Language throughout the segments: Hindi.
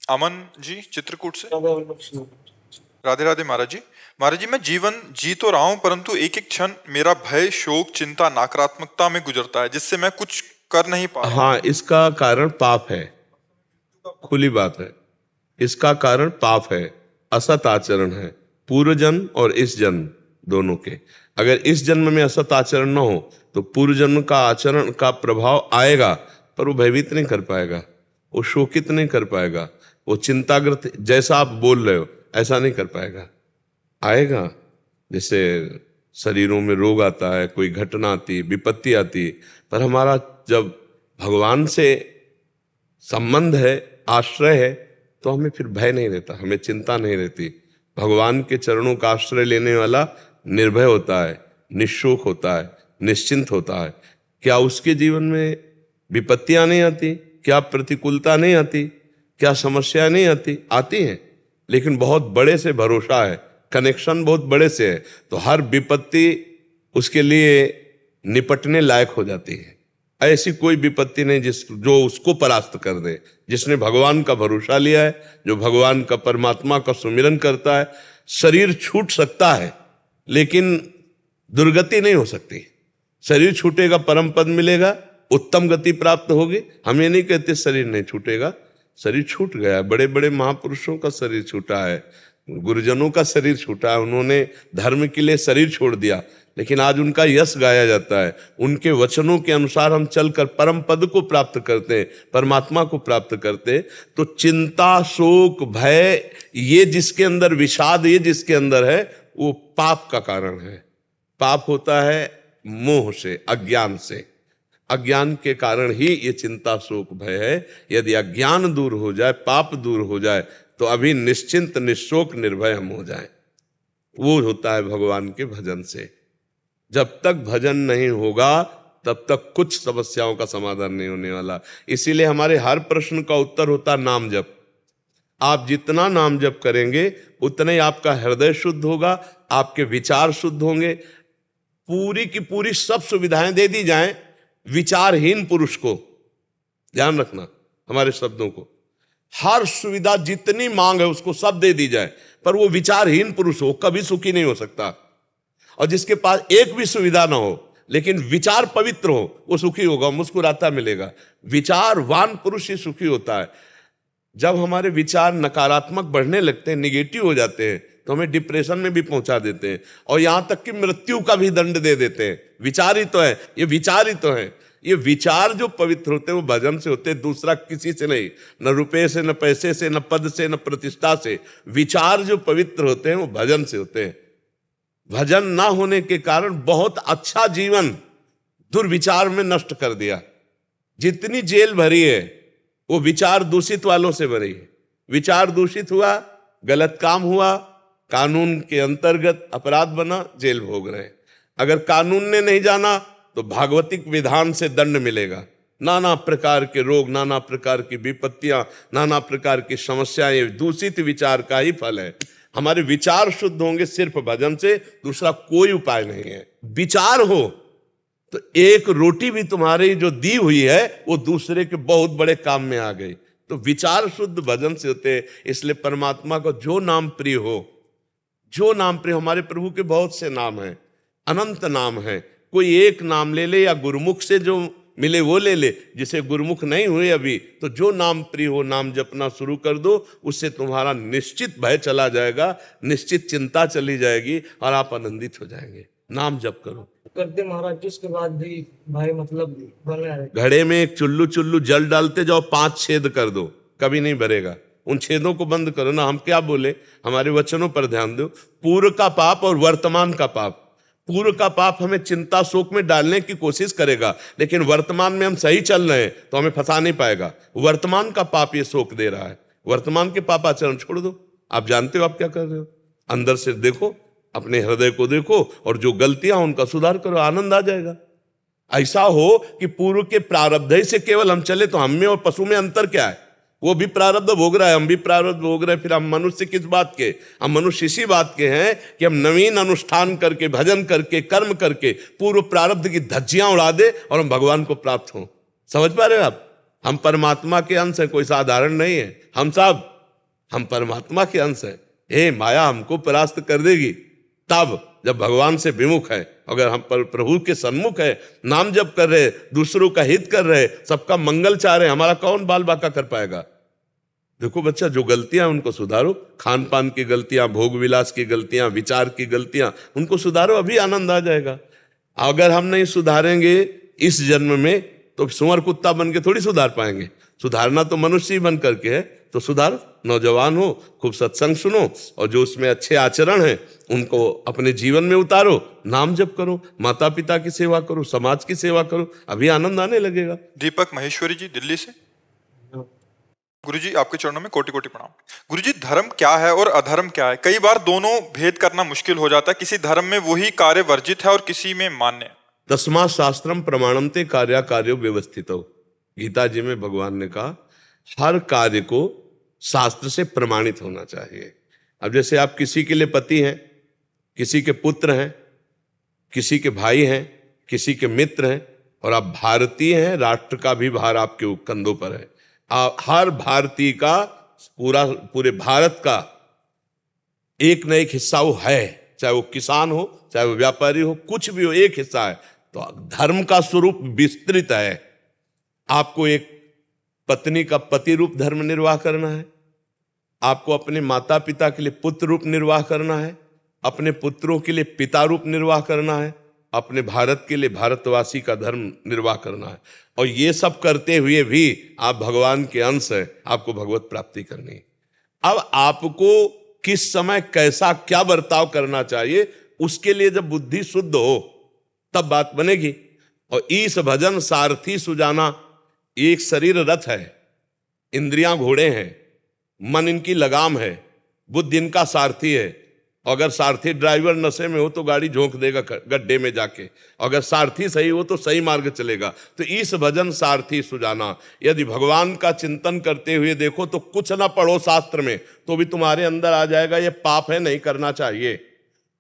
अमन जी चित्रकूट से। राधे राधे महाराज जी। महाराज जी, मैं जीवन जी तो रहा हूं, परंतु एक एक क्षण मेरा भय, शोक, चिंता, नकारात्मकता में गुजरता है, जिससे मैं कुछ कर नहीं पा रहा हूं। हाँ, इसका कारण पाप है, खुली बात है। इसका कारण पाप है, असत आचरण है, पूर्व जन्म और इस जन्म दोनों के। अगर इस जन्म में असत आचरण न हो तो पूर्व जन्म का आचरण का प्रभाव आएगा, पर वो भयभीत नहीं कर पाएगा, वो शोकित नहीं कर पाएगा, वो चिंताग्रस्त जैसा आप बोल रहे हो ऐसा नहीं कर पाएगा। आएगा, जैसे शरीरों में रोग आता है, कोई घटना आती, विपत्ति आती, पर हमारा जब भगवान से संबंध है, आश्रय है, तो हमें फिर भय नहीं रहता, हमें चिंता नहीं रहती। भगवान के चरणों का आश्रय लेने वाला निर्भय होता है, निःशोक होता है, निश्चिंत होता है। क्या उसके जीवन में विपत्तियां नहीं आती? क्या प्रतिकूलता नहीं आती? क्या समस्या नहीं आती? आती हैं, लेकिन बहुत बड़े से भरोसा है, कनेक्शन बहुत बड़े से है, तो हर विपत्ति उसके लिए निपटने लायक हो जाती है। ऐसी कोई विपत्ति नहीं जो उसको परास्त कर दे। जिसने भगवान का भरोसा लिया है, जो भगवान का, परमात्मा का सुमिरन करता है, शरीर छूट सकता है लेकिन दुर्गति नहीं हो सकती। शरीर छूटेगा, परम पद मिलेगा, उत्तम गति प्राप्त होगी। हम ये नहीं कहते शरीर नहीं छूटेगा, शरीर छूट गया। बड़े बड़े महापुरुषों का शरीर छूटा है, गुरुजनों का शरीर छूटा है, उन्होंने धर्म के लिए शरीर छोड़ दिया, लेकिन आज उनका यश गाया जाता है। उनके वचनों के अनुसार हम चलकर परम पद को प्राप्त करते हैं, परमात्मा को प्राप्त करते हैं। तो चिंता, शोक, भय, ये जिसके अंदर, विषाद ये जिसके अंदर है, वो पाप का कारण है। पाप होता है मोह से, अज्ञान से। अज्ञान के कारण ही ये चिंता, शोक, भय है। यदि अज्ञान दूर हो जाए, पाप दूर हो जाए, तो अभी निश्चिंत, निशोक, निर्भय हम हो जाएं। वो होता है भगवान के भजन से। जब तक भजन नहीं होगा तब तक कुछ समस्याओं का समाधान नहीं होने वाला। इसीलिए हमारे हर प्रश्न का उत्तर होता नाम जप। आप जितना नाम जप करेंगे उतना ही आपका हृदय शुद्ध होगा, आपके विचार शुद्ध होंगे। पूरी की पूरी सब सुविधाएं दे दी जाएं विचारहीन पुरुष को, ध्यान रखना हमारे शब्दों को, हर सुविधा जितनी मांग है उसको सब दे दी जाए, पर वो विचारहीन पुरुष हो, कभी सुखी नहीं हो सकता। और जिसके पास एक भी सुविधा ना हो लेकिन विचार पवित्र हो, वो सुखी होगा, मुस्कुराता मिलेगा। विचारवान पुरुष ही सुखी होता है। जब हमारे विचार नकारात्मक बढ़ने लगते हैं, निगेटिव हो जाते हैं, तो हमें डिप्रेशन में भी पहुंचा देते हैं, और यहां तक कि मृत्यु का भी दंड दे देते हैं। विचार ही तो है, ये विचार ही तो है। ये विचार जो पवित्र होते हैं वो भजन से होते हैं, दूसरा किसी से नहीं, न रुपये से, न पैसे से, न पद से, न प्रतिष्ठा से। विचार जो पवित्र होते हैं वो भजन से होते हैं। भजन ना होने के कारण बहुत अच्छा जीवन दुर्विचार में नष्ट कर दिया। जितनी जेल भरी है वो विचार दूषित वालों से भरी है। विचार दूषित हुआ, गलत काम हुआ, कानून के अंतर्गत अपराध बना, जेल भोग रहे। अगर कानून ने नहीं जाना तो भागवतिक विधान से दंड मिलेगा। नाना प्रकार के रोग, नाना प्रकार की विपत्तियां, नाना प्रकार की समस्याएं दूषित विचार का ही फल है। हमारे विचार शुद्ध होंगे सिर्फ भजन से, दूसरा कोई उपाय नहीं है। विचार हो तो एक रोटी भी तुम्हारी जो दी हुई है वो दूसरे के बहुत बड़े काम में आ गई। तो विचार शुद्ध भजन से होते हैं। इसलिए परमात्मा को जो नाम प्रिय हो, जो नाम प्रिय, हमारे प्रभु के बहुत से नाम हैं, अनंत नाम हैं। कोई एक नाम ले ले या गुरुमुख से जो मिले वो ले ले। जिसे गुरुमुख नहीं हुए अभी, तो जो नाम प्रिय हो नाम जपना शुरू कर दो, उससे तुम्हारा निश्चित भय चला जाएगा, निश्चित चिंता चली जाएगी और आप आनंदित हो जाएंगे। नाम जप करो। करते महाराज जी, उसके बाद भी भाई मतलब बन रहा है। घड़े में एक चुल्लू चुल्लू जल डालते जाओ, 5 छेद कर दो, कभी नहीं भरेगा। उन छेदों को बंद करो ना। हम क्या बोले, हमारे वचनों पर ध्यान दो। पूर्व का पाप और वर्तमान का पाप। पूर्व का पाप हमें चिंता शोक में डालने की कोशिश करेगा, लेकिन वर्तमान में हम सही चल रहे हैं तो हमें फंसा नहीं पाएगा। वर्तमान का पाप ये शोक दे रहा है। वर्तमान के पाप आचरण छोड़ दो। आप जानते हो आप क्या कर रहे हो, अंदर से देखो, अपने हृदय को देखो और जो गलतियां उनका सुधार करो, आनंद आ जाएगा। ऐसा हो कि पूर्व के प्रारब्ध ही से केवल हम चले तो हम में और पशु में अंतर क्या है? वो भी प्रारब्ध भोग रहा है, हम भी प्रारब्ध भोग रहे हैं, फिर हम मनुष्य किस बात के? हम मनुष्य इसी बात के हैं कि हम नवीन अनुष्ठान करके, भजन करके, कर्म करके पूर्व प्रारब्ध की धज्जियां उड़ा दे और हम भगवान को प्राप्त हों। समझ पा रहे हो आप? हम परमात्मा के अंश हैं, कोई साधारण नहीं है। हम सब हम परमात्मा के अंश हैं। हे माया हमको परास्त कर देगी तब जब भगवान से विमुख है। अगर हम प्रभु के सन्मुख है, नाम जप कर रहे, दूसरों का हित कर रहे, सबका मंगल चाह रहे, हमारा कौन बाल बाका कर पाएगा। देखो बच्चा, जो गलतियां उनको सुधारो, खान पान की गलतियां, भोग विलास की गलतियां, विचार की गलतियां, उनको सुधारो, अभी आनंद आ जाएगा। अगर हम नहीं सुधारेंगे इस जन्म में तो सुअर कुत्ता बन के थोड़ी सुधार पाएंगे। सुधारना तो मनुष्य ही बन करके है, तो सुधारो। नौजवान हो, खूब सत्संग सुनो, और जो उसमें अच्छे आचरण हैं उनको अपने जीवन में उतारो, नाम जप करो, माता पिता की सेवा करो, समाज की सेवा करो, अभी आनंद आने लगेगा। दीपक महेश्वरी जी दिल्ली से। गुरुजी आपके चरणों में कोटि कोटि प्रणाम। गुरुजी, धर्म क्या है और अधर्म क्या है? कई बार दोनों भेद करना मुश्किल हो जाता है। किसी धर्म में वही कार्य वर्जित है और किसी में मान्य है। तस्मात् शास्त्रम प्रमाणन्ते कार्या कार्यो व्यवस्थितो। गीता जी में भगवान ने कहा हर कार्य को शास्त्र से प्रमाणित होना चाहिए। अब जैसे आप किसी के लिए पति हैं, किसी के पुत्र हैं, किसी के भाई हैं, किसी के मित्र हैं, और आप भारतीय हैं, राष्ट्र का भी भार आपके कंधों पर है। हर भारतीय का, पूरे भारत का एक न एक हिस्सा वो है, चाहे वो किसान हो, चाहे वो व्यापारी हो, कुछ भी हो, एक हिस्सा है। तो धर्म का स्वरूप विस्तृत है। आपको एक पत्नी का पति रूप धर्म निर्वाह करना है, आपको अपने माता पिता के लिए पुत्र रूप निर्वाह करना है, अपने पुत्रों के लिए पिता रूप निर्वाह करना है, अपने भारत के लिए भारतवासी का धर्म निर्वाह करना है। और ये सब करते हुए भी आप भगवान के अंश हैं, आपको भगवत प्राप्ति करनी है। अब आपको किस समय कैसा क्या बर्ताव करना चाहिए, उसके लिए जब बुद्धि शुद्ध हो तब बात बनेगी। और ईश भजन सारथी सुजाना, एक शरीर रथ है, इंद्रियां घोड़े हैं, मन इनकी लगाम है, बुद्धि इनका सारथी है। अगर सारथी ड्राइवर नशे में हो तो गाड़ी झोंक देगा गड्ढे में जाके, अगर सारथी सही हो तो सही मार्ग चलेगा। तो ईश भजन सारथी सुजाना, यदि भगवान का चिंतन करते हुए देखो तो कुछ ना पढ़ो शास्त्र में तो भी तुम्हारे अंदर आ जाएगा ये पाप है, नहीं करना चाहिए।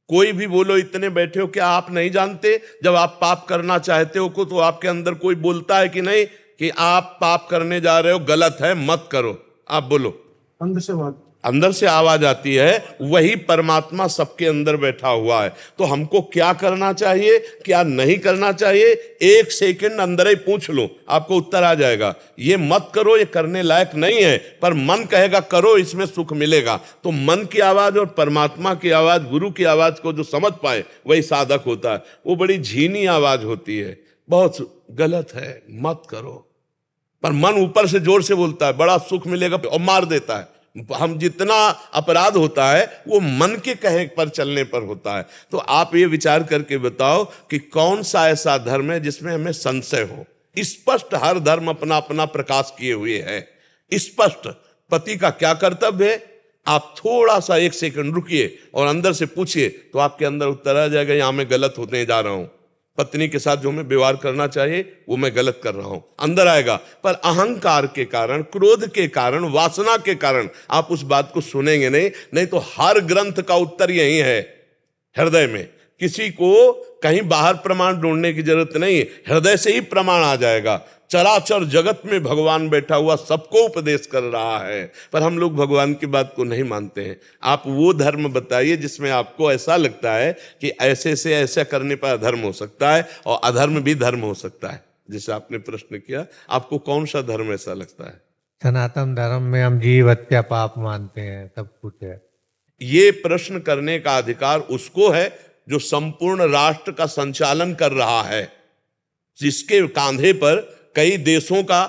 कोई भी बोलो, इतने बैठे हो, क्या आप नहीं जानते जब आप पाप करना चाहते हो तो आपके अंदर कोई बोलता है कि नहीं कि आप पाप करने जा रहे हो, गलत है, मत करो? आप बोलो, अंदर से आवाज आती है। वही परमात्मा सबके अंदर बैठा हुआ है। तो हमको क्या करना चाहिए, क्या नहीं करना चाहिए, एक सेकंड अंदर ही पूछ लो, आपको उत्तर आ जाएगा। ये मत करो, ये करने लायक नहीं है, पर मन कहेगा करो, इसमें सुख मिलेगा। तो मन की आवाज और परमात्मा की आवाज, गुरु की आवाज को जो समझ पाए वही साधक होता है। वो बड़ी झीनी आवाज होती है, बहुत गलत है, मत करो, पर मन ऊपर से जोर से बोलता है बड़ा सुख मिलेगा और मार देता है। हम जितना अपराध होता है वो मन के कहे पर चलने पर होता है। तो आप ये विचार करके बताओ कि कौन सा ऐसा धर्म है जिसमें हमें संशय हो। स्पष्ट हर धर्म अपना अपना प्रकाश किए हुए है। स्पष्ट पति का क्या कर्तव्य है, आप थोड़ा सा एक सेकंड रुकिए और अंदर से पूछिए तो आपके अंदर उत्तर आ जाएगा, यहां मैं गलत होने जा रहा हूं, पत्नी के साथ जो मैं व्यवहार करना चाहिए वो मैं गलत कर रहा हूं, अंदर आएगा। पर अहंकार के कारण, क्रोध के कारण, वासना के कारण आप उस बात को सुनेंगे नहीं तो हर ग्रंथ का उत्तर यही है, हृदय में। किसी को कहीं बाहर प्रमाण ढूंढने की जरूरत नहीं, हृदय से ही प्रमाण आ जाएगा। चराचर जगत में भगवान बैठा हुआ सबको उपदेश कर रहा है, पर हम लोग भगवान की बात को नहीं मानते हैं। आप वो धर्म बताइए जिसमें आपको ऐसा लगता है कि ऐसे से ऐसा करने पर अधर्म हो सकता है और अधर्म भी धर्म हो सकता है। जैसे आपने प्रश्न किया, आपको कौन सा धर्म ऐसा लगता है? सनातन धर्म में हम जीव हत्या पाप मानते हैं, सब कुछ है। ये प्रश्न करने का अधिकार उसको है जो संपूर्ण राष्ट्र का संचालन कर रहा है, जिसके कांधे पर कई देशों का,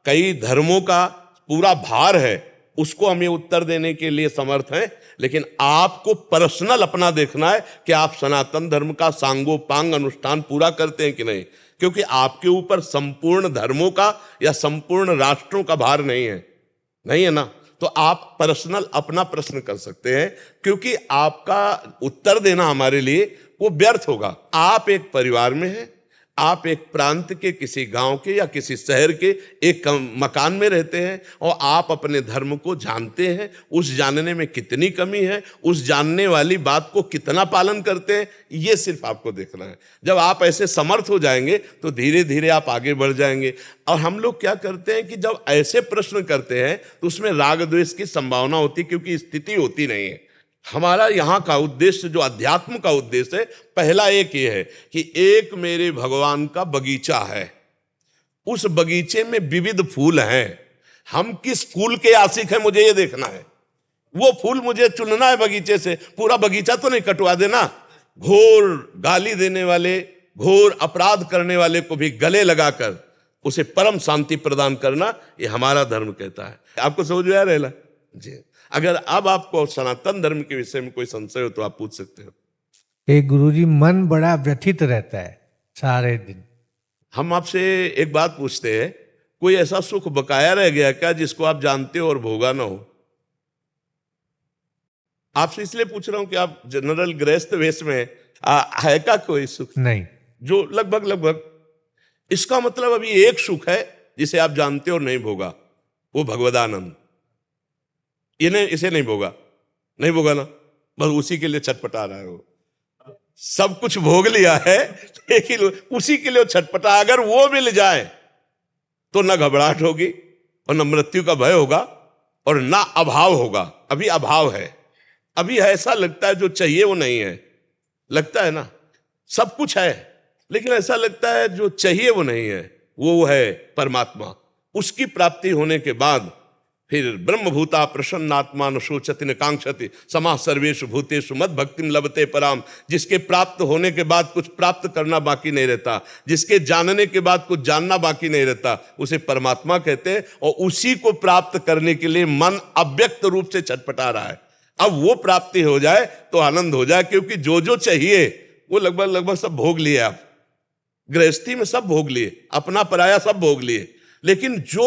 कई धर्मों का पूरा भार है। उसको हम ये उत्तर देने के लिए समर्थ हैं। लेकिन आपको पर्सनल अपना देखना है कि आप सनातन धर्म का सांगोपांग अनुष्ठान पूरा करते हैं कि नहीं, क्योंकि आपके ऊपर संपूर्ण धर्मों का या संपूर्ण राष्ट्रों का भार नहीं है ना। तो आप पर्सनल अपना प्रश्न कर सकते हैं, क्योंकि आपका उत्तर देना हमारे लिए वो व्यर्थ होगा। आप एक परिवार में हैं, आप एक प्रांत के, किसी गांव के या किसी शहर के एक मकान में रहते हैं और आप अपने धर्म को जानते हैं, उस जानने में कितनी कमी है, उस जानने वाली बात को कितना पालन करते हैं, ये सिर्फ आपको देखना है। जब आप ऐसे समर्थ हो जाएंगे तो धीरे धीरे आप आगे बढ़ जाएंगे। और हम लोग क्या करते हैं कि जब ऐसे प्रश्न करते हैं तो उसमें राग द्वेष की संभावना होती है, क्योंकि स्थिति होती नहीं है। हमारा यहाँ का उद्देश्य, जो अध्यात्म का उद्देश्य है, पहला एक ये है कि एक मेरे भगवान का बगीचा है, उस बगीचे में विविध फूल हैं, हम किस फूल के आशिक हैं मुझे ये देखना है। वो फूल मुझे चुनना है बगीचे से, पूरा बगीचा तो नहीं कटवा देना। घोर गाली देने वाले, घोर अपराध करने वाले को भी गले लगाकर उसे परम शांति प्रदान करना, ये हमारा धर्म कहता है। आपको समझ में आ रहा है जी? अगर अब आपको सनातन धर्म के विषय में कोई संशय हो तो आप पूछ सकते हो। एक गुरुजी, मन बड़ा व्यथित रहता है सारे दिन। हम आपसे एक बात पूछते हैं, कोई ऐसा सुख बकाया रह गया क्या जिसको आप जानते हो और भोगा ना हो? आपसे इसलिए पूछ रहा हूं कि आप जनरल गृहस्थ वेश में है का कोई सुख? नहीं। जो लगभग इसका मतलब अभी एक सुख है जिसे आप जानते हो और नहीं भोगा, वो भगवदानंद। ये नहीं, इसे नहीं भोगा ना, बस उसी के लिए छटपटा रहा है। वो सब कुछ भोग लिया है लेकिन उसी के लिए वो छटपटा। अगर वो मिल जाए तो ना घबराहट होगी और ना मृत्यु का भय होगा और ना अभाव होगा। अभी अभाव है, अभी ऐसा लगता है जो चाहिए वो नहीं है। लगता है ना, सब कुछ है लेकिन ऐसा लगता है जो चाहिए वो नहीं है। वो है परमात्मा। उसकी प्राप्ति होने के बाद फिर ब्रह्मभूता प्रसन्नात्मा न शोचति न कांक्षति समाः सर्वेषु भूतेषु मद भक्तिम लभते पराम। जिसके प्राप्त होने के बाद कुछ प्राप्त करना बाकी नहीं रहता, जिसके जानने के बाद कुछ जानना बाकी नहीं रहता, उसे परमात्मा कहते हैं। और उसी को प्राप्त करने के लिए मन अव्यक्त रूप से छटपटा रहा है। अब वो प्राप्ति हो जाए तो आनंद हो जाए, क्योंकि जो जो चाहिए वो लगभग सब भोग लिए। आप गृहस्थी में सब भोग लिए, अपना पराया सब भोग लिए, लेकिन जो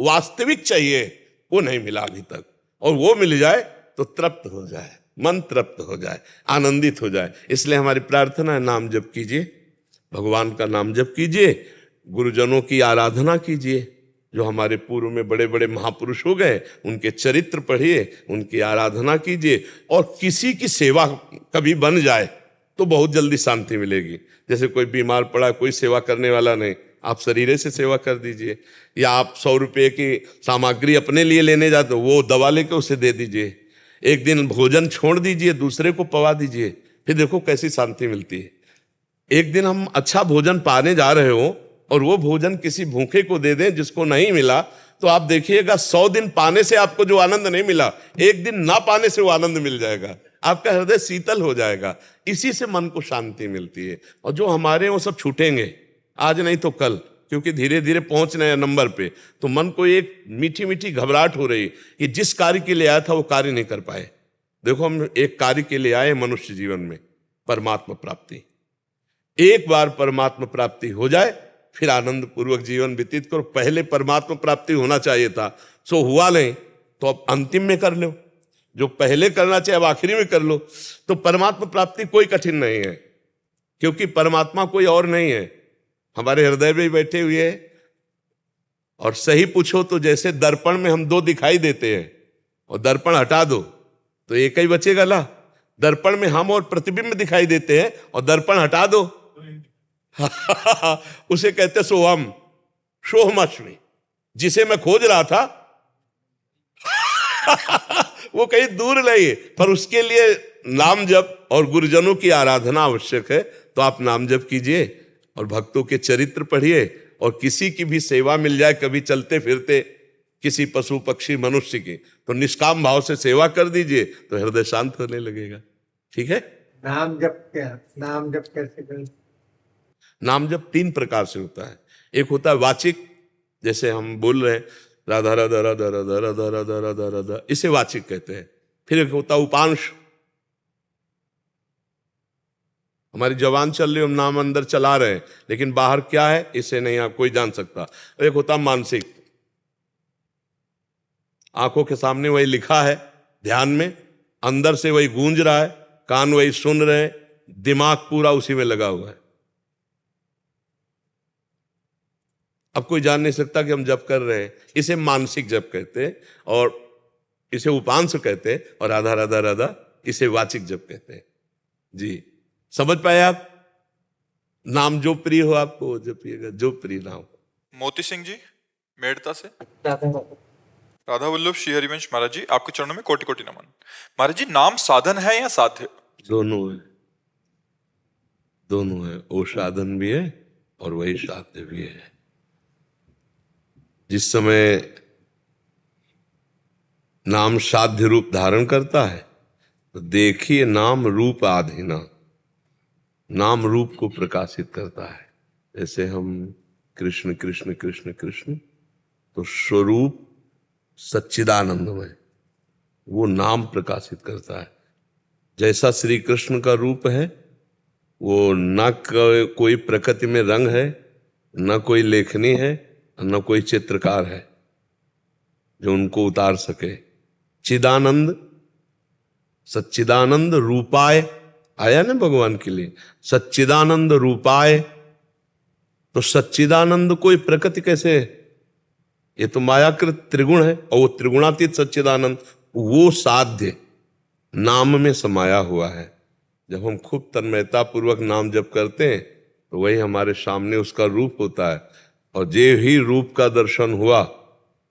वास्तविक चाहिए वो नहीं मिला अभी तक। और वो मिल जाए तो तृप्त हो जाए, मन तृप्त हो जाए, आनंदित हो जाए। इसलिए हमारी प्रार्थना है, नाम जप कीजिए, भगवान का नाम जप कीजिए, गुरुजनों की आराधना कीजिए। जो हमारे पूर्व में बड़े बड़े महापुरुष हो गए उनके चरित्र पढ़िए, उनकी आराधना कीजिए। और किसी की सेवा कभी बन जाए तो बहुत जल्दी शांति मिलेगी। जैसे कोई बीमार पड़ा, कोई सेवा करने वाला नहीं, आप शरीर से सेवा कर दीजिए। या आप 100 रुपये की सामग्री अपने लिए लेने जाते हो, वो दवा लेके उसे दे दीजिए। एक दिन भोजन छोड़ दीजिए, दूसरे को पवा दीजिए, फिर देखो कैसी शांति मिलती है। एक दिन हम अच्छा भोजन पाने जा रहे हो और वो भोजन किसी भूखे को दे दें जिसको नहीं मिला, तो आप देखिएगा 100 दिन पाने से आपको जो आनंद नहीं मिला, एक दिन ना पाने से वो आनंद मिल जाएगा। आपका हृदय शीतल हो जाएगा। इसी से मन को शांति मिलती है। और जो हमारे वो सब छूटेंगे, आज नहीं तो कल, क्योंकि धीरे धीरे पहुंच रहे हैं नंबर पे, तो मन को एक मीठी मीठी घबराहट हो रही कि जिस कार्य के लिए आया था वो कार्य नहीं कर पाए। देखो, हम एक कार्य के लिए आए मनुष्य जीवन में, परमात्मा प्राप्ति। एक बार परमात्मा प्राप्ति हो जाए फिर आनंद पूर्वक जीवन व्यतीत करो। पहले परमात्मा प्राप्ति होना चाहिए था, सो हुआ नहीं तो अब अंतिम में कर लो। जो पहले करना चाहिए अब आखिरी में कर लो। तो परमात्मा प्राप्ति कोई कठिन नहीं है, क्योंकि परमात्मा कोई और नहीं है, हमारे हृदय में ही बैठे हुए हैं। और सही पूछो तो जैसे दर्पण में हम 2 दिखाई देते हैं और दर्पण हटा दो तो एक ही बचेगा ना। दर्पण में हम और प्रतिबिंब दिखाई देते हैं और दर्पण हटा दो उसे कहते सोहम, सोहमअस्मि। जिसे मैं खोज रहा था वो कहीं दूर नहीं है, पर उसके लिए नाम जप और गुरुजनों की आराधना आवश्यक है। तो आप नाम जप कीजिए और भक्तों के चरित्र पढ़िए। और किसी की भी सेवा मिल जाए, कभी चलते फिरते किसी पशु पक्षी मनुष्य की, तो निष्काम भाव से सेवा कर दीजिए तो हृदय शांत होने लगेगा। ठीक है? नाम जप कैसे करें? नाम जप 3 प्रकार से होता है। एक होता है वाचिक, जैसे हम बोल रहे हैं राधा राधा राधा राधा राधा राधा राधा राधा, इसे वाचिक कहते हैं। फिर एक होता है उपांश, हमारी जबान चल रही, हम नाम अंदर चला रहे हैं लेकिन बाहर क्या है इसे नहीं आप कोई जान सकता। एक होता मानसिक, आंखों के सामने वही लिखा है, ध्यान में अंदर से वही गूंज रहा है, कान वही सुन रहे हैं, दिमाग पूरा उसी में लगा हुआ है। अब कोई जान नहीं सकता कि हम जप कर रहे हैं। इसे मानसिक जप कहते हैं, और इसे उपांश कहते हैं, और राधा राधा राधा इसे वाचिक जप कहते हैं। जी, समझ पाए आप? नाम जो प्रिय हो आपको वो जपिएगा, जो प्रिय ना हो। मोती सिंह जी मेड़ता से। राधा राधा। राधा वल्लभ श्री हरिवंश महाराज जी, आपके चरणों में कोटि कोटि नमन। महाराज जी, नाम साधन है या साध्य? दोनों है, दोनों है। वो साधन भी है और वही साध्य भी है। जिस समय नाम साध्य रूप धारण करता है तो देखिए, नाम रूप आधीना, नाम रूप को प्रकाशित करता है। जैसे हम कृष्ण कृष्ण कृष्ण कृष्ण, तो स्वरूप सच्चिदानंदमय, वो नाम प्रकाशित करता है। जैसा श्री कृष्ण का रूप है, वो न कोई प्रकृति में रंग है, न कोई लेखनी है, न कोई चित्रकार है जो उनको उतार सके। चिदानंद, सच्चिदानंद रूपाय आया ना भगवान के लिए, सच्चिदानंद रूपाय। तो सच्चिदानंद कोई प्रकृति कैसे है? ये तो मायाकृत त्रिगुण है, और वो त्रिगुणातीत सच्चिदानंद, वो साध्य नाम में समाया हुआ है। जब हम खूब तन्मयता पूर्वक नाम जप करते हैं तो वही हमारे सामने उसका रूप होता है। और जे ही रूप का दर्शन हुआ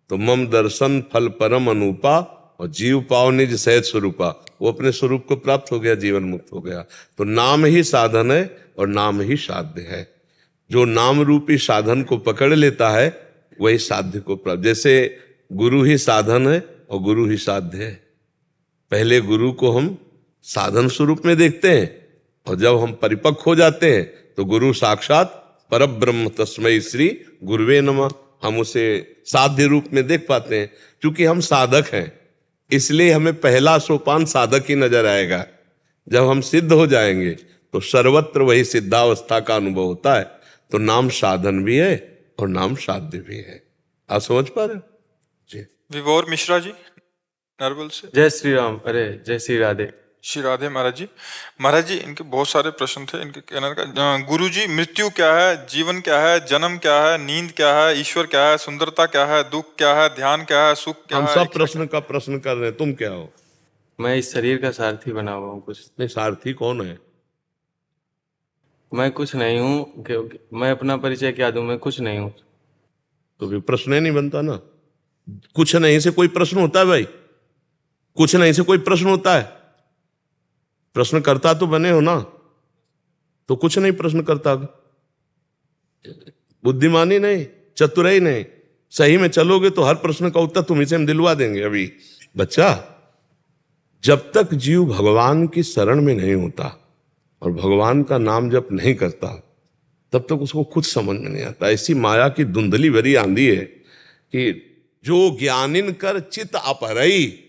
तो मम दर्शन फल परम अनूपा, और जीव पाव निज सहज स्वरूपा, वो अपने स्वरूप को प्राप्त हो गया, जीवन मुक्त हो गया। तो नाम ही साधन है और नाम ही साध्य है। जो नाम रूपी साधन को पकड़ लेता है वही साध्य को प्राप्त। जैसे गुरु ही साधन है और गुरु ही साध्य है। पहले गुरु को हम साधन स्वरूप में देखते हैं, और जब हम परिपक्व हो जाते हैं तो गुरु साक्षात परब्रह्म तस्मै श्री गुरुवे नमः, हम उसे साध्य रूप में देख पाते हैं। क्योंकि हम साधक हैं, इसलिए हमें पहला सोपान साधक ही नजर आएगा। जब हम सिद्ध हो जाएंगे तो सर्वत्र वही सिद्धावस्था का अनुभव होता है। तो नाम साधन भी है और नाम साध्य भी है। आप समझ पा रहे हो जी? विभोर मिश्रा जी नरवल से। जय श्री राम। अरे जय श्री राधे। श्री राधे महाराज जी। महाराज जी, इनके बहुत सारे प्रश्न थे। इनके कहने का, गुरु जी, मृत्यु क्या है, जीवन क्या है, जन्म क्या है, नींद क्या है, ईश्वर क्या है, सुंदरता क्या है, दुख क्या है, ध्यान क्या है, सुख क्या हम है? सब प्रश्न का प्रश्न कर रहे हैं, तुम क्या हो? मैं इस शरीर का सारथी बना हुआ हूँ। कुछ नहीं, सारथी कौन है? मैं कुछ नहीं हूँ। मैं अपना परिचय क्या दूं? मैं कुछ नहीं हूँ। तो भी प्रश्न ही नहीं बनता ना। कुछ नहीं से कोई प्रश्न होता है भाई? कुछ नहीं से कोई प्रश्न होता है? प्रश्न करता तो बने हो ना, तो कुछ नहीं प्रश्न करता। बुद्धिमानी नहीं, चतुराई नहीं, सही में चलोगे तो हर प्रश्न का उत्तर तुम्ही से हम दिलवा देंगे। अभी बच्चा, जब तक जीव भगवान की शरण में नहीं होता और भगवान का नाम जप नहीं करता, तब तक उसको कुछ समझ में नहीं आता। ऐसी माया की धुंधली भरी आंधी है कि जो ज्ञानिन कर चित अपहरई,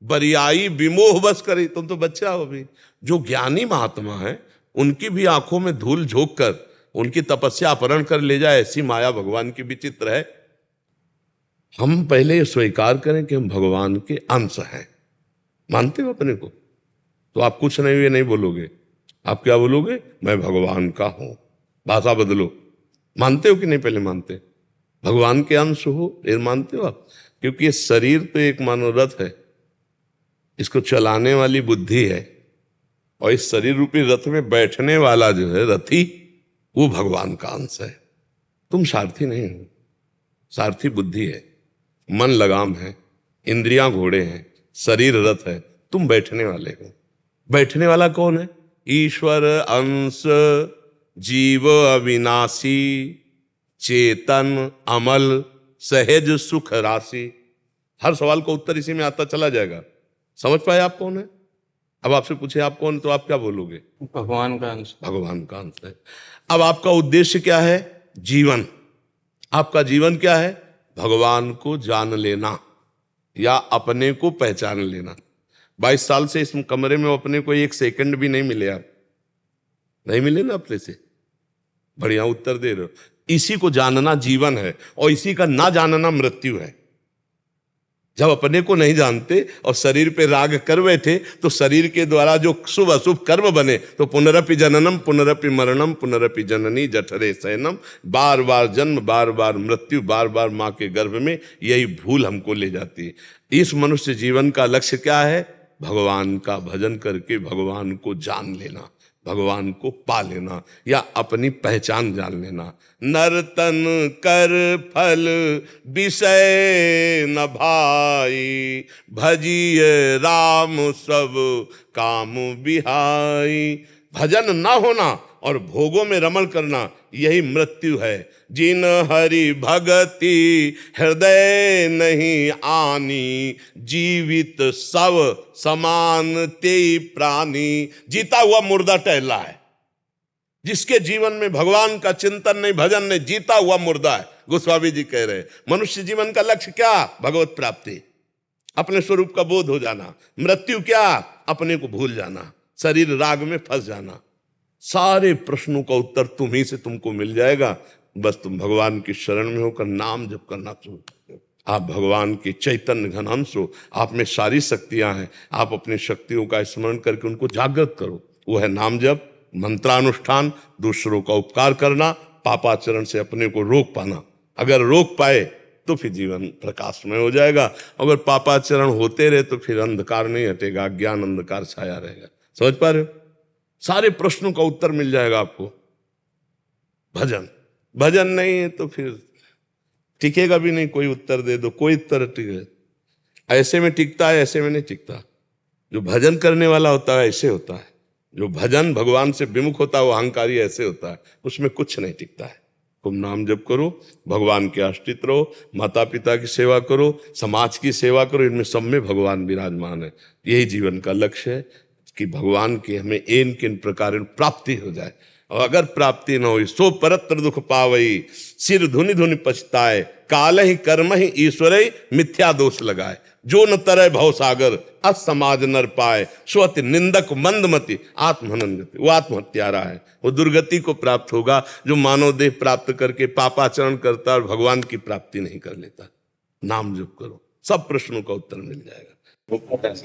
बरियाई विमोह बस करी। तुम तो बच्चा हो अभी। जो ज्ञानी महात्मा है उनकी भी आंखों में धूल झोंक कर उनकी तपस्या अपहरण कर ले जाए, ऐसी माया भगवान की विचित्र है। हम पहले ये स्वीकार करें कि हम भगवान के अंश हैं। मानते हो अपने को? तो आप कुछ नहीं, ये नहीं बोलोगे। आप क्या बोलोगे? मैं भगवान का हूं। भाषा बदलो। मानते हो कि नहीं? पहले मानते भगवान के अंश हो, ये मानते हो आप? क्योंकि ये शरीर तो एक मनोरथ है, इसको चलाने वाली बुद्धि है, और इस शरीर रूपी रथ में बैठने वाला जो है रथी, वो भगवान का अंश है। तुम सारथी नहीं हो। सारथी बुद्धि है, मन लगाम है, इंद्रियां घोड़े हैं, शरीर रथ है, तुम बैठने वाले हो। बैठने वाला कौन है? ईश्वर अंश, जीव अविनाशी, चेतन अमल, सहज सुख राशि। हर सवाल का उत्तर इसी में आता चला जाएगा। समझ पाए आप कौन है? अब आपसे पूछे आप कौन, तो आप क्या बोलोगे? भगवान का अंश। भगवान का अंश है। अब आपका उद्देश्य क्या है? जीवन। आपका जीवन क्या है? भगवान को जान लेना या अपने को पहचान लेना। 22 साल से इस कमरे में अपने को एक सेकंड भी नहीं मिले। आप नहीं मिले ना अपने से? बढ़िया उत्तर दे रहे हो। इसी को जानना जीवन है, और इसी का ना जानना मृत्यु है। जब अपने को नहीं जानते और शरीर पे राग कर बैठे तो शरीर के द्वारा जो शुभ अशुभ कर्म बने तो पुनरपि जननम पुनरपि मरणम पुनरपि जननी जठरे शयनम, बार बार जन्म बार बार मृत्यु, बार बार माँ के गर्भ में, यही भूल हमको ले जाती है। इस मनुष्य जीवन का लक्ष्य क्या है? भगवान का भजन करके भगवान को जान लेना, भगवान को पा लेना या अपनी पहचान जान लेना। नर्तन कर फल विषय न भाई, भजिए राम सब काम बिहाई। भजन ना होना और भोगों में रमण करना यही मृत्यु है। जिन हरि भगति हृदय नहीं आनी, जीवित सब समान ते प्राणी। जीता हुआ मुर्दा टहला है, जिसके जीवन में भगवान का चिंतन नहीं, भजन नहीं, जीता हुआ मुर्दा है। गोस्वामी जी कह रहे हैं मनुष्य जीवन का लक्ष्य क्या? भगवत प्राप्ति, अपने स्वरूप का बोध हो जाना। मृत्यु क्या? अपने को भूल जाना, शरीर राग में फंस जाना। सारे प्रश्नों का उत्तर तुम्ही से तुमको मिल जाएगा, बस तुम भगवान की शरण में होकर नाम जप करना शुरू करो। आप भगवान के चैतन्य घन अंश हो, आप में सारी शक्तियां हैं। आप अपनी शक्तियों का स्मरण करके उनको जागृत करो। वो है नाम जप, मंत्रानुष्ठान, दूसरों का उपकार करना, पापाचरण से अपने को रोक पाना। अगर रोक पाए तो फिर जीवन प्रकाशमय हो जाएगा। अगर पापाचरण होते रहे तो फिर अंधकार नहीं हटेगा, ज्ञान अंधकार छाया रहेगा। समझ पा रहे हो? सारे प्रश्नों का उत्तर मिल जाएगा आपको। भजन, भजन नहीं है तो फिर टिकेगा भी नहीं। कोई उत्तर दे दो, कोई उत्तर टिके, ऐसे में टिकता है, ऐसे में नहीं टिकता। जो भजन करने वाला होता है ऐसे होता है, जो भजन भगवान से विमुख होता है वो अहंकारी ऐसे होता है, उसमें कुछ नहीं टिकता है। तुम नाम जप करो, भगवान के आश्रित रहो, माता पिता की सेवा करो, समाज की सेवा करो, इनमें सब में भगवान विराजमान है। यही जीवन का लक्ष्य है कि भगवान की हमें एन किन प्रकार प्राप्ति हो जाए। और अगर प्राप्ति न हो सो परत्र दुख पावई, सिर धुनि धुनि पछताए, काल ही कर्म ही ईश्वर मिथ्या दोष लगाए। जो न तरय भव सागर, असमाज नर पाए, स्वति निंदक मंदमति आत्महनन गति। वो आत्महत्यारा है, वो दुर्गति को प्राप्त होगा जो मानव देह प्राप्त करके पापाचरण करता है और भगवान की प्राप्ति नहीं कर लेता। नाम जप करो, सब प्रश्नों का उत्तर मिल जाएगा। 10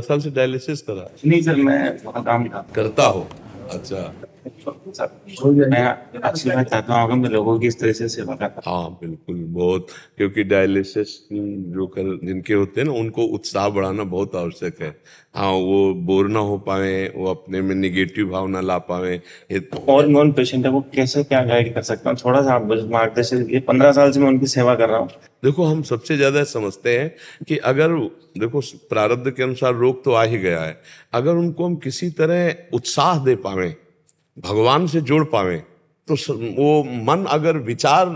साल से डायलिसिस करा? नहीं सर, मैं वहाँ काम करता हो? अच्छा, मैं अच्छी बात चाहता हूँ मैं लोगों की इस तरह से सेवा करता हाँ बिल्कुल, बहुत। क्योंकि डायलिसिस जो कर जिनके होते हैं ना, उनको उत्साह बढ़ाना बहुत आवश्यक है। हाँ, वो बोर ना हो पाए, वो अपने में निगेटिव भावना ला पाए। हूँ। और नॉन पेशेंट है वो कैसे क्या गाइड कर सकता हूँ, थोड़ा सा आप मार्गदर्शन दीजिए। 15 साल से मैं उनकी सेवा कर रहा हूँ। देखो, हम सबसे ज्यादा समझते हैं कि अगर देखो प्रारब्ध के अनुसार रोग तो आ ही गया है, अगर उनको हम किसी तरह उत्साह दे पावे, भगवान से जोड़ पावे, तो वो मन अगर विचार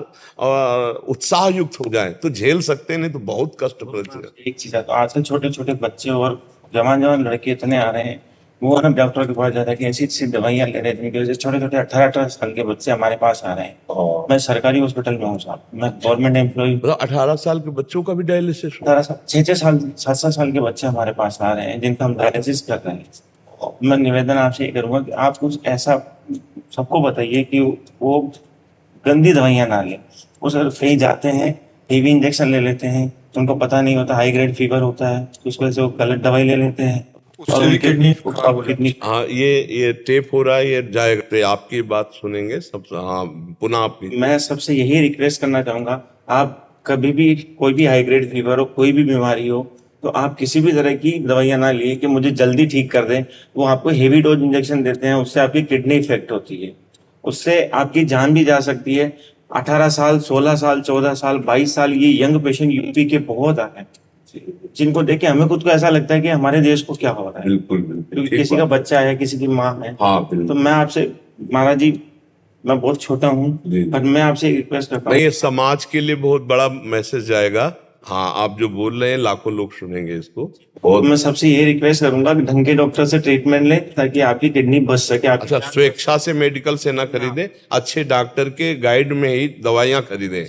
उत्साह युक्त हो जाए तो झेल सकते, नहीं तो बहुत कष्ट पड़ेगा। एक चीज है, तो आजकल छोटे छोटे बच्चे और जवान लड़के इतने आ रहे हैं, वो ना डॉक्टर के पास जाता है कि ऐसी ऐसी दवाइयाँ ले रहे हैं जिनकी वजह से छोटे छोटे 18 साल के बच्चे हमारे पास आ रहे हैं। मैं सरकारी हॉस्पिटल में हूँ साहब, मैं गवर्नमेंट एम्प्लॉय। 18 साल के बच्चों का भी डायलिसिस? 6 साल 7 साल के बच्चे हमारे पास आ रहे हैं जिनका हम डायलिसिस कर रहे हैं। मैं निवेदन आपसे ये करूंगा कि आप कुछ ऐसा सबको बताइए कि वो गंदी दवाइयाँ ना लें। वो सर कहीं जाते हैं, हेवी इंजेक्शन ले लेते हैं, तो उनको पता नहीं होता, हाई ग्रेड फीवर होता है, उस वजह से वो गलत दवाई ले लेते हैं और उनकी किडनी। हाँ, ये टेप हो रहा है, ये जाएगा। आपकी बात सुनेंगे सब। हाँ, पुनः आपकी। मैं सबसे यही रिक्वेस्ट करना चाहूंगा, आप कभी भी कोई भी हाई ग्रेड फीवर हो, कोई भी बीमारी हो, तो आप किसी भी तरह की दवाइयाँ ना लिए कि मुझे जल्दी ठीक कर दें। वो आपको हेवी डोज इंजेक्शन देते हैं, उससे आपकी किडनी इफेक्ट होती है, उससे आपकी जान भी जा सकती है। 18 साल 16 साल 14 साल 22 साल ये यंग पेशेंट यूपी के बहुत आ रहे हैं, जिनको देख के हमें खुद को ऐसा लगता है कि हमारे देश को क्या हो रहा है। बिल्कुल, क्योंकि किसी का बच्चा है, किसी की माँ है। हाँ, तो मैं आपसे, महाराज जी, मैं बहुत छोटा हूँ पर मैं आपसे रिक्वेस्ट करता हूँ। ये समाज के लिए बहुत बड़ा मैसेज जाएगा। हाँ, आप जो बोल रहे हैं लाखों लोग सुनेंगे इसको। और मैं सबसे ये रिक्वेस्ट करूंगा कि ढंग के डॉक्टर से ट्रीटमेंट लें ताकि आपकी किडनी बच सके। अच्छा, स्वेच्छा से मेडिकल से ना खरीदें, अच्छे डॉक्टर के गाइड में ही दवाइयाँ खरीदें।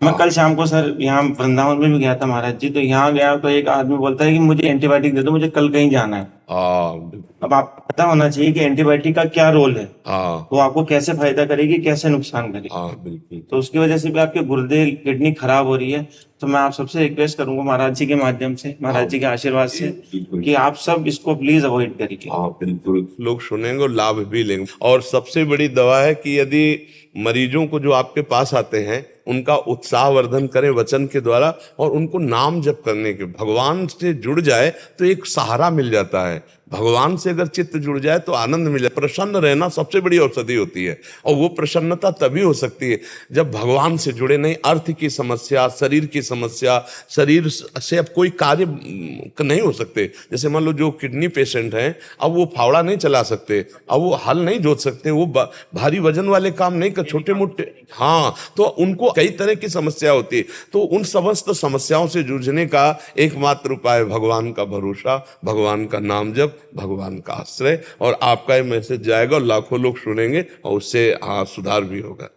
मैं कल शाम को सर यहाँ वृंदावन में भी गया था महाराज जी। तो यहाँ गया तो एक आदमी बोलता है कि मुझे एंटीबायोटिक दे दो, मुझे कल कहीं जाना है। बिल्कुल। अब आपको पता होना चाहिए कि एंटीबायोटिक का क्या रोल है, हाँ वो आपको कैसे फायदा करेगी, कैसे नुकसान करेगी। हाँ बिल्कुल। तो उसकी वजह से भी आपके गुर्दे किडनी खराब हो रही है। तो मैं आप सबसे रिक्वेस्ट करूंगा महाराज जी के माध्यम से, महाराज जी के आशीर्वाद से, बिल्कुल। कि आप सब इसको प्लीज अवॉइड करिए। हाँ बिल्कुल, लोग सुनेंगे और लाभ भी लेंगे। और सबसे बड़ी दवा है कि यदि मरीजों को जो आपके पास आते हैं उनका उत्साहवर्धन करें वचन के द्वारा, और उनको नाम जप करने के, भगवान से जुड़ जाए तो एक सहारा मिल जाता है। भगवान से अगर चित्त जुड़ जाए तो आनंद मिल जाए। प्रसन्न रहना सबसे बड़ी औषधि होती है, और वो प्रसन्नता तभी हो सकती है जब भगवान से जुड़े। नहीं अर्थ की समस्या, शरीर की समस्या, शरीर से अब कोई कार्य नहीं हो सकते। जैसे मान लो जो किडनी पेशेंट हैं, अब वो फावड़ा नहीं चला सकते, अब वो हल नहीं जोत सकते, वो भारी वजन वाले काम नहीं कर, छोटे मोटे। हाँ, तो उनको कई तरह की समस्या होती है। तो उन समस्त समस्याओं से जूझने का एकमात्र उपाय भगवान का भरोसा, भगवान का नाम जप, भगवान का आश्रय। और आपका ये मैसेज जाएगा और लाखों लोग सुनेंगे और उससे हाँ सुधार भी होगा।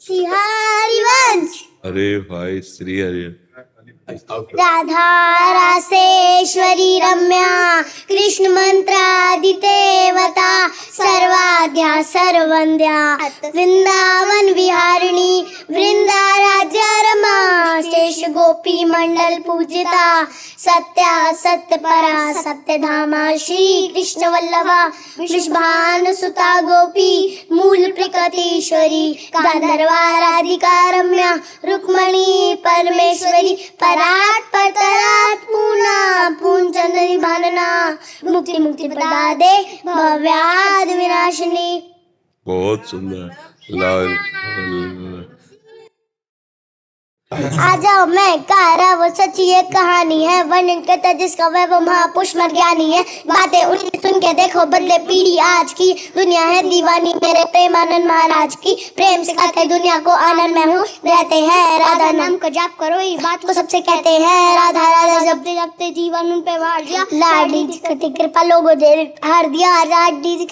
श्री हरिवंश। अरे भाई श्री हरि। राधा रासेश्वरी रम्या कृष्ण मंत्रादिदेवता सर्वाद्या सर्वंद्या वृंदावन विहारिणी वृंदा राज्य रमा शेष गोपी मंडल पूजिता सत्या सत्य परा सत्य धामा श्री कृष्ण वल्लभा वृषभानु सुता गोपी मूल प्रकृतीश्वरी गांधर्वा राधिका रम्या रुक्मणी परमेश्वरी पराट परतराट पूर्णा पूंचंदनी भानना मुक्ति मुक्ति प्रदादे भव्याद विनाशिनी। बहुत सुंदर। आ जाओ मैं कारा वो सच्ची एक कहानी है, वर्णन करता जिसका वैभव महापुरुष मर ज्ञानी है। बातें उनकी सुन के देखो बदले पीढ़ी आज की, दुनिया है दीवानी मेरे प्रेमानंद महाराज की। प्रेम सिखाते दुनिया को आनंद में हूँ, रहते हैं राधा नाम का जाप करो, इस बात को सबसे कहते हैं। राधा राधा जपते जपते जीवन उन पे वार दिया, लाडली की कृपा लोगों ने हार दिया, लाडली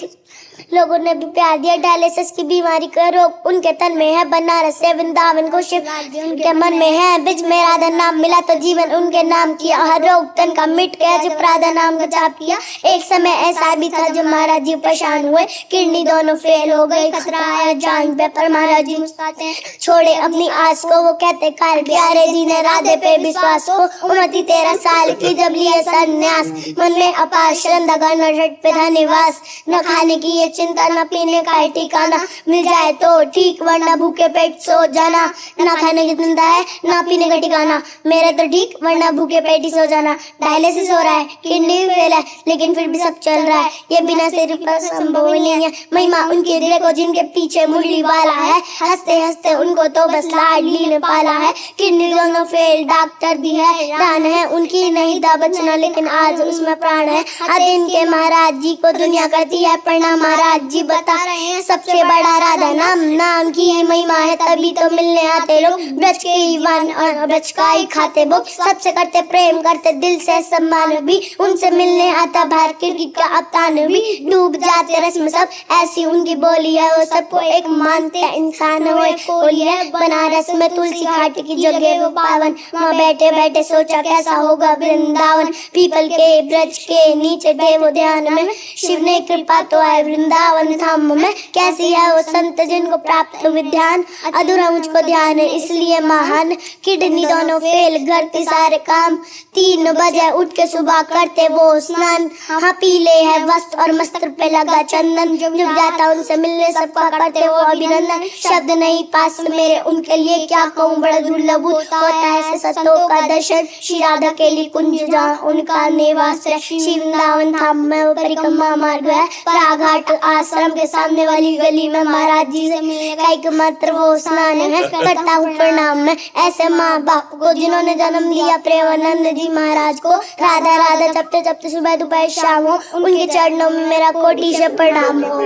लोगों ने भी प्यार दिया। डायलिसिस की बीमारी का रोग उनके तन में है, बनारस से वृंदावन को शिव उनके मन में है। बीच में राधा नाम मिला तो जीवन उनके नाम किया, हर रोग तन का मिट गया जब राधा नाम का जाप किया। एक समय ऐसा भी था जब महाराज जी परेशान हुए, किडनी दोनों फेल हो गई, खतरा आया जान पे, पर महाराज जी मुस्कुराते छोड़े अपनी आस को। वो कहते काल प्यारे जी ने राधे पे विश्वास को। उम्र थी 13 साल की जब लिए संन्यास, मन में अपार श्रद्धा करना झट पे था निवास। न खाने की ये चिंता न पीने का है ठिकाना, मिल जाए तो ठीक वरना भूखे पेट सो जाना। न खाने की चिंता है न पीने का ठिकाना, मेरे तो ठीक वरना भूखे पेट ही सो जाना। डायलिसिस हो रहा है, किडनी भी फेल है, लेकिन फिर भी सब चल रहा है। ये बिना सिर पर संभव नहीं है, महिमा उनके देखो जिनके पीछे मुरली वाला है। हंसते हंसते उनको तो बस लाडली ने पाला है। किडनी दोनों फेल डॉक्टर भी है, दान है उनकी नहीं था बचना, लेकिन आज उसमें प्राण है। हर दिन के महाराज जी को दुनिया करती है प्रणाम, महाराज जी बता रहे हैं सबसे बड़ा राधा नाम। नाम की ही महिमा है तभी तो मिलने आते लोग, ब्रज के ही वन और ब्रज का ही खाते भोग। सबसे करते प्रेम करते दिल से सम्मान भी, उनसे मिलने आता बाहर खिड़की का अवतान भी। डूब जाते रस में सब ऐसी उनकी बोली है, वो सबको एक मानते हैं इंसान वो एक बोली है। बनारस में तुलसी घाट की जगह वो पावन, वहाँ बैठे बैठे सोचा कैसा होगा वृंदावन। पीपल के ब्रज के नीचे थे वो ध्यान में, शिव ने कृपा तो आए वृंदावन धाम में। कैसी है वो संत जिनको प्राप्त विज्ञान, अधूरा मुझको ध्यान इसलिए महान। किडनी दोनों फेल करते सारे काम, 3 बजे उठ के सुबह करते वो स्नान। हाँ पीले है वस्त्र और मस्त्र पे लगा चंदन, जुग जाता उनसे मिलने सबका करते वो अभिनंदन। शब्द नहीं पास मेरे उनके लिए क्या कहूँ, बड़ा दुर्लभ होता है सतों का दर्शन। श्री राधा के लिए कुंज जहाँ उनका निवास है, श्री वृंदावन धाम में वो परिक्रमा मार्ग है। पराघाट आश्रम के सामने वाली गली में महाराज जी से मिलने का एक मात्र वो स्नान है। करता हूँ प्रणाम मैं ऐसे माँ बाप को जिन्होंने जन्म दिया प्रेमानंद जी महाराज को। राधा राधा जपते जपते सुबह दोपहर शाम हो, उनके चरणों में मेरा कोटि से प्रणाम हो।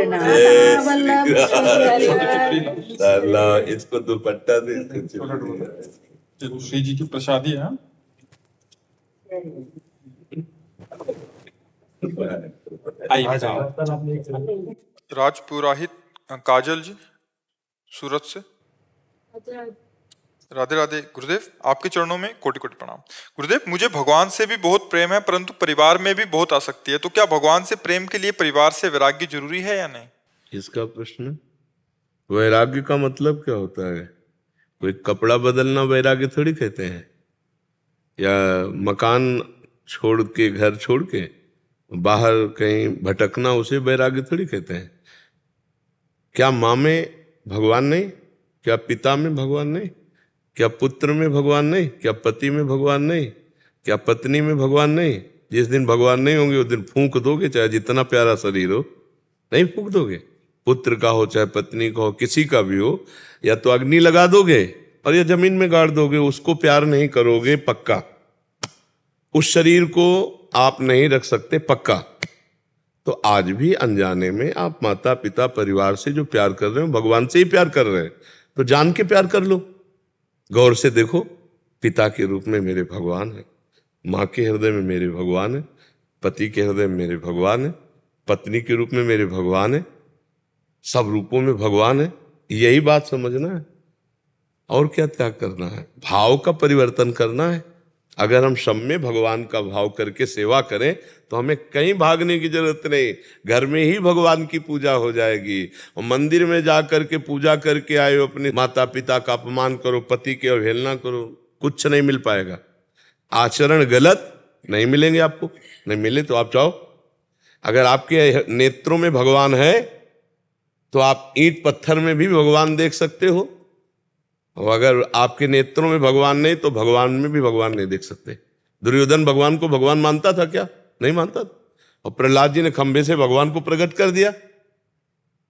इसको दुपट्टा दे। श्री जी की प्रसादी है। राज पुरोहित काजल जी सूरत से। राधे राधे गुरुदेव, आपके चरणों में कोटि कोटि प्रणाम। गुरुदेव, मुझे भगवान से भी बहुत प्रेम है, परंतु परिवार में भी बहुत आसक्ति है, तो क्या भगवान से प्रेम के लिए परिवार से वैराग्य जरूरी है या नहीं? इसका प्रश्न, वैराग्य का मतलब क्या होता है? कोई कपड़ा बदलना वैराग्य थोड़ी कहते हैं, या मकान छोड़ के, घर छोड़ के बाहर कहीं भटकना, उसे वैराग्य थोड़ी कहते हैं। क्या माँ में भगवान नहीं? क्या पिता में भगवान नहीं? क्या पुत्र में भगवान नहीं? क्या पति में भगवान नहीं? क्या पत्नी में भगवान नहीं? जिस दिन भगवान नहीं होंगे उस दिन फूंक दोगे, चाहे जितना प्यारा शरीर हो, नहीं फूंक दोगे। पुत्र का हो चाहे पत्नी का हो, किसी का भी हो, या तो अग्नि लगा दोगे और या जमीन में गाड़ दोगे, उसको प्यार नहीं करोगे पक्का। उस शरीर को आप नहीं रख सकते पक्का। तो आज भी अनजाने में आप माता पिता परिवार से जो प्यार कर रहे हो, भगवान से ही प्यार कर रहे हैं, तो जान के प्यार कर लो। गौर से देखो, पिता के रूप में मेरे भगवान है, माँ के हृदय में मेरे भगवान है, पति के हृदय में मेरे भगवान है, पत्नी के रूप में मेरे भगवान है, सब रूपों में भगवान है। यही बात समझना है, और क्या त्याग करना है? भाव का परिवर्तन करना है। अगर हम सब में भगवान का भाव करके सेवा करें तो हमें कहीं भागने की जरूरत नहीं, घर में ही भगवान की पूजा हो जाएगी। और मंदिर में जा करके पूजा करके आए हो, अपने माता पिता का अपमान करो, पति की अवहेलना करो, कुछ नहीं मिल पाएगा। आचरण गलत, नहीं मिलेंगे आपको। नहीं मिले तो आप चाहो, अगर आपके नेत्रों में भगवान है तो आप ईंट पत्थर में भी भगवान देख सकते हो, और अगर आपके नेत्रों में भगवान नहीं तो भगवान में भी भगवान नहीं देख सकते। दुर्योधन भगवान को भगवान मानता था क्या? नहीं मानता था। और प्रहलाद जी ने खंबे से भगवान को प्रकट कर दिया।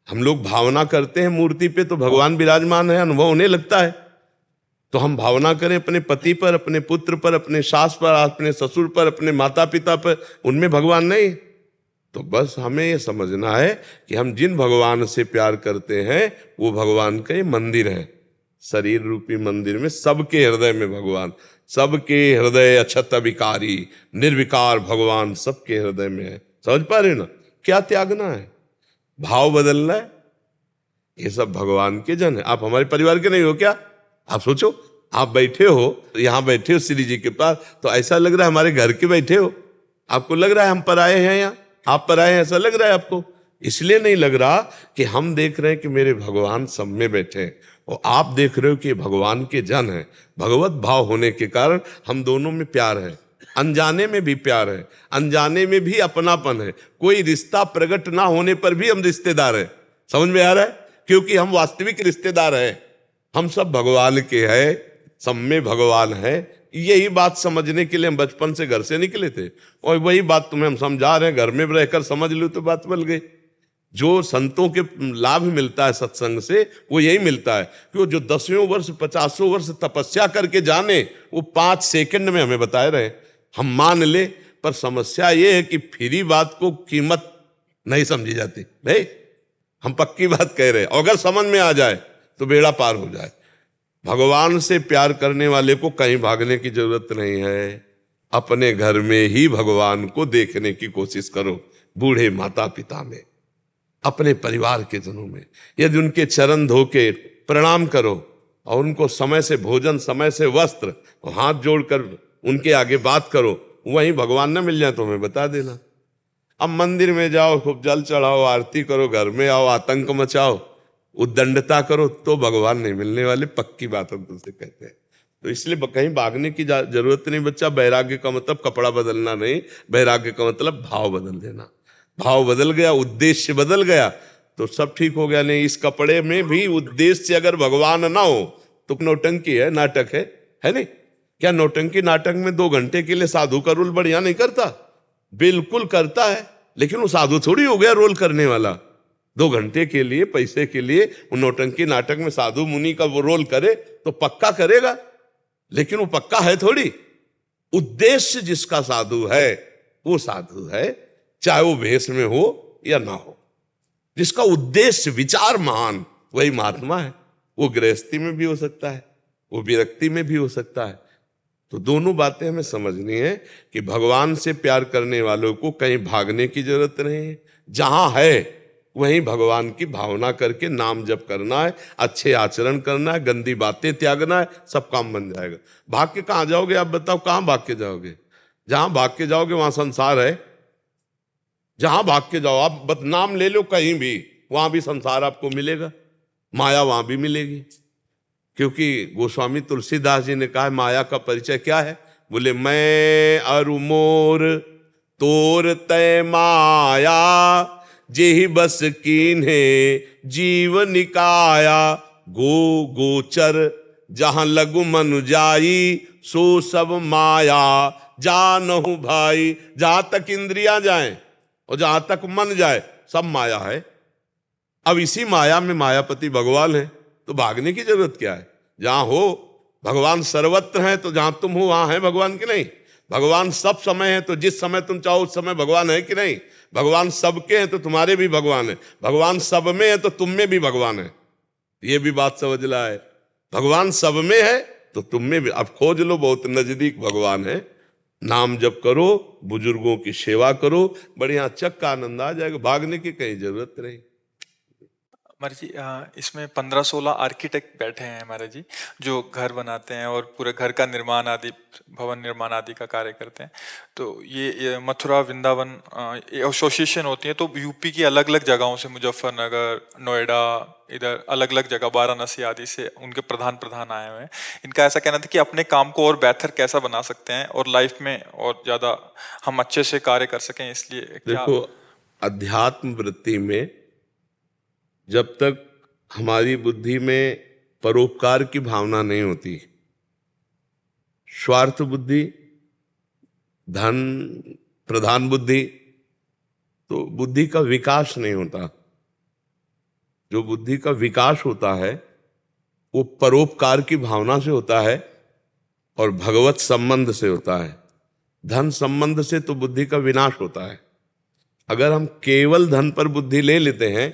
हम लोग भावना करते हैं मूर्ति पे तो भगवान विराजमान है, अनुभव होने लगता है। तो हम भावना करें अपने पति पर, अपने पुत्र पर, अपने सास पर, अपने ससुर पर, अपने माता पिता पर, उनमें भगवान नहीं। तो बस हमें ये समझना है कि हम जिन भगवान से प्यार करते हैं वो भगवान का ये मंदिर है। शरीर रूपी मंदिर में सबके हृदय में भगवान, सबके हृदय अछत विकारी निर्विकार भगवान सबके हृदय में है। समझ पा रहे ना? क्या त्यागना है, भाव बदलना है। ये सब भगवान के जन है। आप हमारे परिवार के नहीं हो क्या? आप सोचो, आप बैठे हो, यहां बैठे हो श्री जी के पास, तो ऐसा लग रहा है हमारे घर के बैठे हो। आपको लग रहा है हम पराये हैं, या आप पराये हैं, ऐसा लग रहा है आपको? इसलिए नहीं लग रहा कि हम देख रहे हैं कि मेरे भगवान सब में बैठे हैं, और आप देख रहे हो कि भगवान के जन है। भगवत भाव होने के कारण हम दोनों में प्यार है, अनजाने में भी प्यार है, अनजाने में भी अपनापन है। कोई रिश्ता प्रकट ना होने पर भी हम रिश्तेदार हैं। समझ में आ रहा है? क्योंकि हम वास्तविक रिश्तेदार हैं। हम सब भगवान के हैं, सब में भगवान है। यही बात समझने के लिए हम बचपन से घर से निकले थे, और वही बात तुम्हें हम समझा रहे हैं। घर में रहकर समझ लो तो बात बन गई। जो संतों के लाभ मिलता है सत्संग से, वो यही मिलता है कि वो जो 10वें वर्ष 50वें वर्ष तपस्या करके जाने, वो 5 सेकंड में हमें बताए रहे। हम मान ले, पर समस्या ये है कि फ्री बात को कीमत नहीं समझी जाती। नहीं, हम पक्की बात कह रहे हैं, अगर समझ में आ जाए तो बेड़ा पार हो जाए। भगवान से प्यार करने वाले को कहीं भागने की जरूरत नहीं है। अपने घर में ही भगवान को देखने की कोशिश करो। बूढ़े माता पिता में, अपने परिवार के जनों में, यदि उनके चरण धो के प्रणाम करो और उनको समय से भोजन, समय से वस्त्र, और हाथ जोड़कर उनके आगे बात करो, वहीं भगवान न मिल जाए तो हमें बता देना। अब मंदिर में जाओ, खूब जल चढ़ाओ, आरती करो, घर में आओ, आतंक मचाओ, उद्दंडता करो, तो भगवान नहीं मिलने वाले। पक्की बात हम तुमसे कहते हैं। तो इसलिए कहीं भागने की जरूरत नहीं बच्चा। वैराग्य का मतलब कपड़ा बदलना नहीं, वैराग्य का मतलब भाव बदल देना। भाव बदल गया, उद्देश्य बदल गया, तो सब ठीक हो गया। नहीं, इस कपड़े में भी उद्देश्य अगर भगवान ना हो तो नौटंकी है, नाटक है नहीं? क्या नौटंकी नाटक में 2 घंटे के लिए साधु का रोल बढ़िया नहीं करता? बिल्कुल करता है, लेकिन वो साधु थोड़ी हो गया रोल करने वाला। 2 घंटे के लिए, पैसे के लिए वो नौटंकी नाटक में साधु मुनि का वो रोल करे तो पक्का करेगा, लेकिन वो पक्का है थोड़ी। उद्देश्य जिसका साधु है वो साधु है, चाहे वो भेष में हो या ना हो। जिसका उद्देश्य विचार महान, वही महात्मा है। वो गृहस्थी में भी हो सकता है, वो विरक्ति में भी हो सकता है। तो दोनों बातें हमें समझनी है कि भगवान से प्यार करने वालों को कहीं भागने की जरूरत नहीं है। जहां है वहीं भगवान की भावना करके नाम जप करना है, अच्छे आचरण करना है, गंदी बातें त्यागना है, सब काम बन जाएगा। भाग के कहाँ जाओगे आप बताओ? कहाँ भाग के जाओगे? जहां भाग के जाओगे वहां संसार है। जहां भाग के जाओ आप, बस नाम ले लो कहीं भी, वहां भी संसार आपको मिलेगा, माया वहां भी मिलेगी। क्योंकि गोस्वामी तुलसीदास जी ने कहा है माया का परिचय क्या है? बोले मैं अरु मोर तोर तय माया, जेहि बस कीन्हे जीव निकाया। गो गोचर जहां लगु मनु जाई, सो सब माया जानहु भाई। जहां तक इंद्रियां जाएं और जहां तक मन जाए सब माया है। अब इसी माया में मायापति भगवान है, तो भागने की जरूरत क्या है? जहां हो भगवान सर्वत्र है, तो जहां तुम हो वहां है भगवान की नहीं? भगवान सब समय है, तो जिस समय तुम चाहो उस समय भगवान है कि नहीं? भगवान सबके हैं तो तुम्हारे भी भगवान है। भगवान सब में है तो तुम में भी भगवान है। ये भी बात समझ ला है। भगवान सब में है तो तुम में भी। अब खोज लो, बहुत नजदीक भगवान है। नाम जप करो, बुजुर्गों की सेवा करो, बढ़िया चक्का आनंद आ जाएगा। भागने की कहीं जरूरत नहीं। महाराज जी इसमें 15-16 आर्किटेक्ट बैठे हैं महाराज जी, जो घर बनाते हैं और पूरे घर का निर्माण आदि, भवन निर्माण आदि का कार्य करते हैं। तो ये मथुरा वृंदावन एसोसिएशन होती है, तो यूपी की अलग अलग जगहों से, मुजफ्फरनगर, नोएडा, इधर अलग अलग जगह वाराणसी आदि से उनके प्रधान आए हुए हैं। इनका ऐसा कहना था कि अपने काम को और बेहतर कैसा बना सकते हैं और लाइफ में और ज़्यादा हम अच्छे से कार्य कर सकें, इसलिए देखो, अध्यात्म वृत्ति में जब तक हमारी बुद्धि में परोपकार की भावना नहीं होती, स्वार्थ बुद्धि, धन प्रधान बुद्धि, तो बुद्धि का विकास नहीं होता। जो बुद्धि का विकास होता है वो परोपकार की भावना से होता है और भगवत संबंध से होता है। धन संबंध से तो बुद्धि का विनाश होता है। अगर हम केवल धन पर बुद्धि ले लेते हैं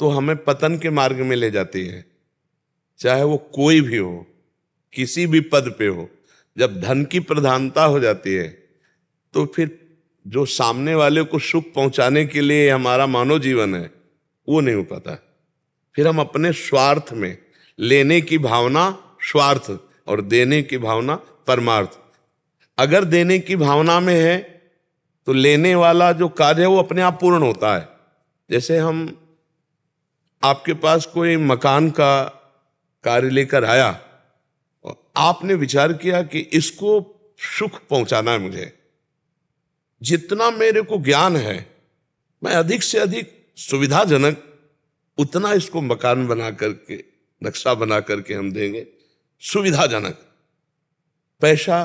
तो हमें पतन के मार्ग में ले जाती है, चाहे वो कोई भी हो, किसी भी पद पे हो। जब धन की प्रधानता हो जाती है तो फिर जो सामने वाले को सुख पहुंचाने के लिए हमारा मानव जीवन है वो नहीं हो पाता। फिर हम अपने स्वार्थ में, लेने की भावना स्वार्थ और देने की भावना परमार्थ। अगर देने की भावना में है तो लेने वाला जो कार्य है वो अपने आप पूर्ण होता है। जैसे हम आपके पास कोई मकान का कार्य लेकर आया और आपने विचार किया कि इसको सुख पहुंचाना है मुझे, जितना मेरे को ज्ञान है मैं अधिक से अधिक सुविधाजनक उतना इसको मकान बना करके, नक्शा बना करके हम देंगे, सुविधाजनक। पैसा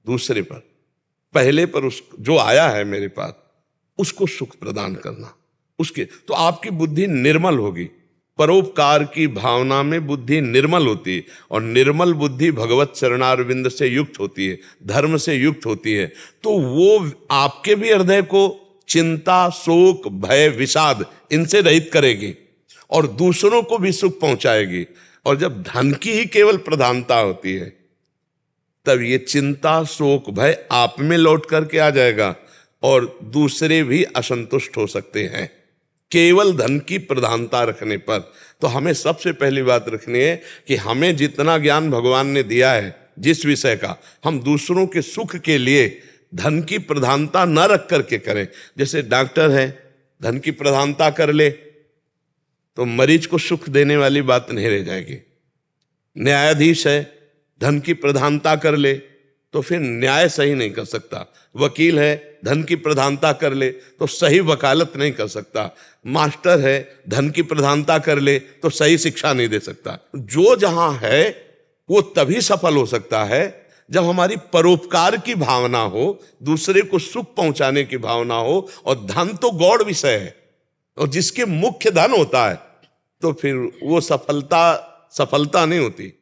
दूसरे पर, पहले पर उस जो आया है मेरे पास उसको सुख प्रदान करना, उसके तो आपकी बुद्धि निर्मल होगी। परोपकार की भावना में बुद्धि निर्मल होती है और निर्मल बुद्धि भगवत चरणारविंद से युक्त होती है, धर्म से युक्त होती है। तो वो आपके भी हृदय को चिंता, शोक, भय, विषाद इनसे रहित करेगी और दूसरों को भी सुख पहुंचाएगी। और जब धन की ही केवल प्रधानता होती है तब ये चिंता, शोक, भय आप में लौट करके आ जाएगा और दूसरे भी असंतुष्ट हो सकते हैं केवल धन की प्रधानता रखने पर। तो हमें सबसे पहली बात रखनी है कि हमें जितना ज्ञान भगवान ने दिया है जिस विषय का, हम दूसरों के सुख के लिए धन की प्रधानता न रख करके करें। जैसे डॉक्टर है, धन की प्रधानता कर ले तो मरीज को सुख देने वाली बात नहीं रह जाएगी। न्यायाधीश है, धन की प्रधानता कर ले तो फिर न्याय सही नहीं कर सकता। वकील है, धन की प्रधानता कर ले तो सही वकालत नहीं कर सकता। मास्टर है, धन की प्रधानता कर ले तो सही शिक्षा नहीं दे सकता। जो जहां है वो तभी सफल हो सकता है जब हमारी परोपकार की भावना हो, दूसरे को सुख पहुंचाने की भावना हो। और धन तो गौड़ विषय है और जिसके मुख्य धन होता है तो फिर वो सफलता नहीं होती।